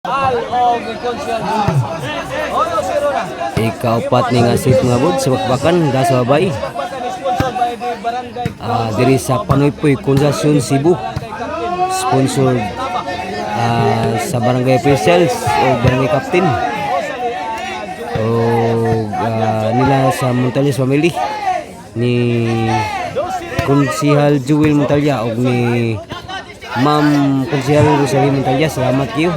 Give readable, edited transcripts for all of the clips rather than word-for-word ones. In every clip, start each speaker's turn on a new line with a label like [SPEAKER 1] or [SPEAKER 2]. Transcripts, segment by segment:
[SPEAKER 1] Al o Gikonsyan. Oyo zero na.
[SPEAKER 2] Ikaapat ni nga set mga bud sa bakbakan gasabay.
[SPEAKER 1] Bakbakan is sponsored by the Barangay
[SPEAKER 2] Diri sa Panoypoy Concession Cebu. Sponsored sa Barangay Officials o Barangay Captain. O nila sa Montalyas family ni Konsihal Jewel Montalya o ni Ma'am Konsihal Rosalie Montalya. Salamat kayo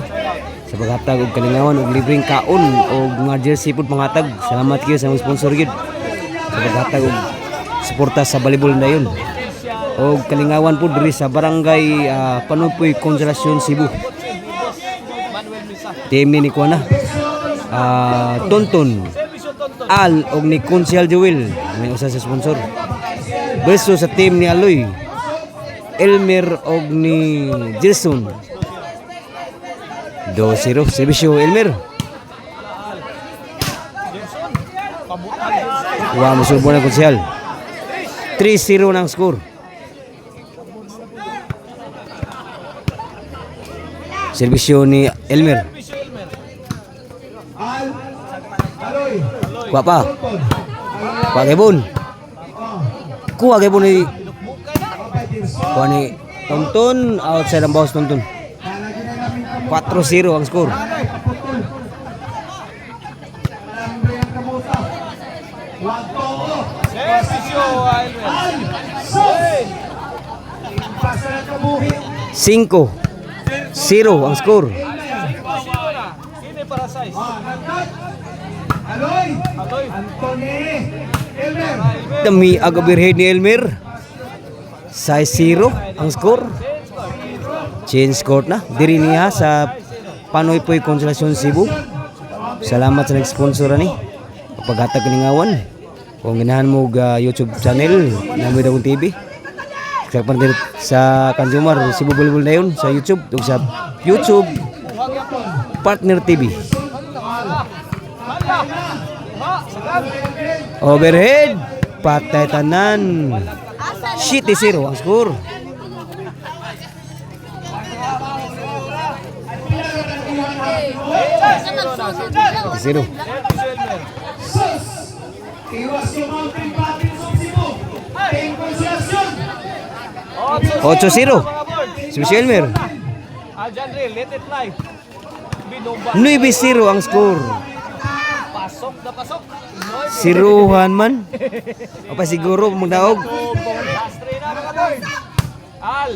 [SPEAKER 2] sa paghatag og kalingawan og libreng kaon og mga jersey pud pangatag. Salamat kayo sa mga sponsor gyud sa paghatag og suporta sa volleyball dayon og kalingawan pud diri sa Barangay Panoypoy Concession Cebu. Team ni kuana Tonton Al og ni Konsihal Jewel may usa sa sponsor. Beso sa team ni Aloy Elmer og ni Jason 2-0 servisyo Elmer. Wa musubo na Konsihal. 3-0 nang score. Servisyo ni Elmer. Kuha pa. Kuha kebon. Kuha kebon ni kuha ni Tonton. Outside ang boss Tonton. 4-0 ang score.
[SPEAKER 1] Servisyo Elmer.
[SPEAKER 2] 5-0 ang score.
[SPEAKER 1] Sino para size?
[SPEAKER 3] Aloy.
[SPEAKER 1] Aloy.
[SPEAKER 3] Antony. Elmer.
[SPEAKER 2] Dami ang overhead ni Elmer. Size 0 ang score. Change score na. Diri niya sa Panoypoy Concession Cebu. Salamat sa nag-sponsor ni. Paghatag kalingawan. Kung ganahan mo YouTube channel namin Dagong TV. Sa partner sa consumer Cebu Volleyball na yun sa YouTube ug sa YouTube Partner TV. Overhead patay tanan. 7-0 ang score. Zero.
[SPEAKER 3] Iwas yung Mountain Patriots of Cebu. Team Concession.
[SPEAKER 2] 8-0. Si Elmer.
[SPEAKER 1] Janre, let it fly.
[SPEAKER 2] 9-0 ang score.
[SPEAKER 1] Pasok na pasok.
[SPEAKER 2] Siruhan man. O pa siguro magdaog.
[SPEAKER 1] Lastre na mga boy. Al.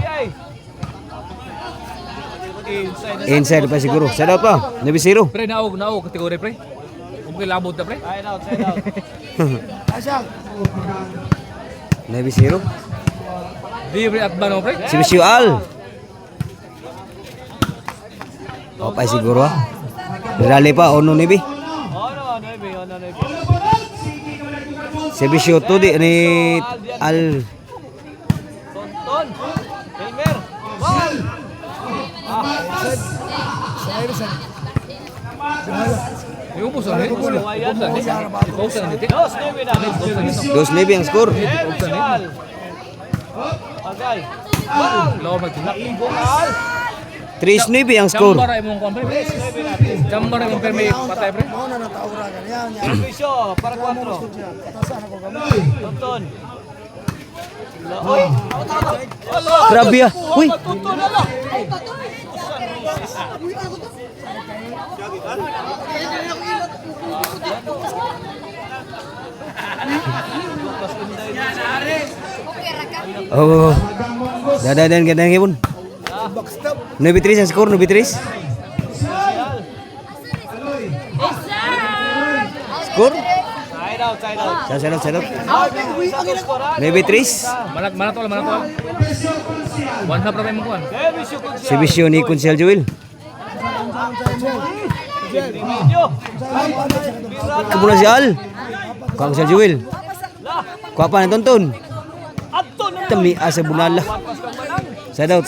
[SPEAKER 1] Ay.
[SPEAKER 2] Inside pa siguro. Sa daw pa. 9-0.
[SPEAKER 4] Pre, naog kategori pre. Kung kilabot na pre.
[SPEAKER 1] Side out.
[SPEAKER 2] 9-0.
[SPEAKER 4] Di pre at bano pre.
[SPEAKER 2] Si Monsieur Al. O pa siguro ha. Rally pa. Ono nibi.
[SPEAKER 1] Ono, Nebe.
[SPEAKER 2] Servisyo to di ni Al.
[SPEAKER 1] Tonton. Elmer. Ball.
[SPEAKER 4] May ubos na rin. Ubos na rin.
[SPEAKER 1] Dos, Nebe na.
[SPEAKER 2] 2-9 ang score.
[SPEAKER 1] Servisyo Al. Agay. Ball.
[SPEAKER 4] Lawa magtinap.
[SPEAKER 1] Ibong Al.
[SPEAKER 2] 3-9 ang score.
[SPEAKER 4] Jambara imong kuan pre. Jambara imong permi patay pre.
[SPEAKER 1] Servisyo para 4. Tonton. Oy.
[SPEAKER 2] Grabe ah. Uy.
[SPEAKER 1] Tonton ala.
[SPEAKER 2] Oh. Dadan gadang hipon. 9-3 ang score, 9-3. Score?
[SPEAKER 1] Side out.
[SPEAKER 2] Side out. 9-3.
[SPEAKER 4] Manat wala. One half ra imong kuan.
[SPEAKER 1] Servisyo Konsihal.
[SPEAKER 2] Servisyo ni Konsihal Jewel.
[SPEAKER 1] Video.
[SPEAKER 2] Kumula si Al. Konsihal Jewel. Kuha pa ng Tonton.
[SPEAKER 1] Adto na.
[SPEAKER 2] Tami asa bunala. Side out.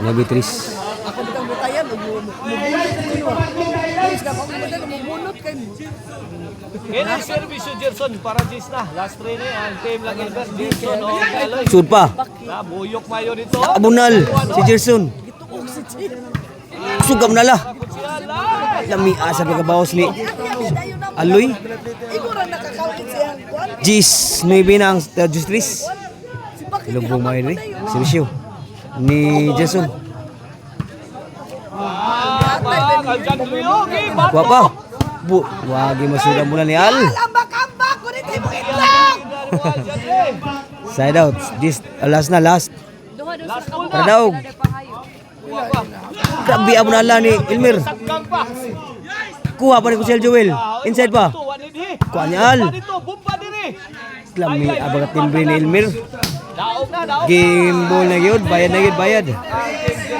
[SPEAKER 1] Noy Beatrice.
[SPEAKER 2] 9-3.
[SPEAKER 5] Ako bitang butayan, mubunot kayo. Please, na kung mubunot kayo.
[SPEAKER 1] Yan ang service yung Gerson para Gis na. Last three na yan. Team lang Gilbert. Gerson o Galoy.
[SPEAKER 2] Sud pa.
[SPEAKER 1] Nabuyok mayo dito.
[SPEAKER 2] Abunal si Gerson.
[SPEAKER 5] Ito oxygen.
[SPEAKER 2] Sugam na la.
[SPEAKER 1] Siya
[SPEAKER 2] Lami asa pagkabawas ni Aloy.
[SPEAKER 5] Igura nakakawin siya.
[SPEAKER 2] Gis 9 na ang Justris.
[SPEAKER 5] Si Bakit
[SPEAKER 2] Lubong may ni servisyo ni Jason.
[SPEAKER 1] Kanjan Luyogi.
[SPEAKER 2] Wa pa. Bu, wagi masuda muna ni Al.
[SPEAKER 5] Ambak-ambak ko rin tayo itlog.
[SPEAKER 2] Side out. This last na last. Radaog. Grabe abon ala ni Elmer.
[SPEAKER 1] Sakang pa.
[SPEAKER 2] Kuha pa ni Kusel Joel. Inside pa. Kuha ni Al.
[SPEAKER 1] Dito, bumpa diri.
[SPEAKER 2] Lami abang timbre ni Elmer.
[SPEAKER 1] Daog na, daog.
[SPEAKER 2] Game ball na yun. Bayad na yun, bayad.
[SPEAKER 1] Ang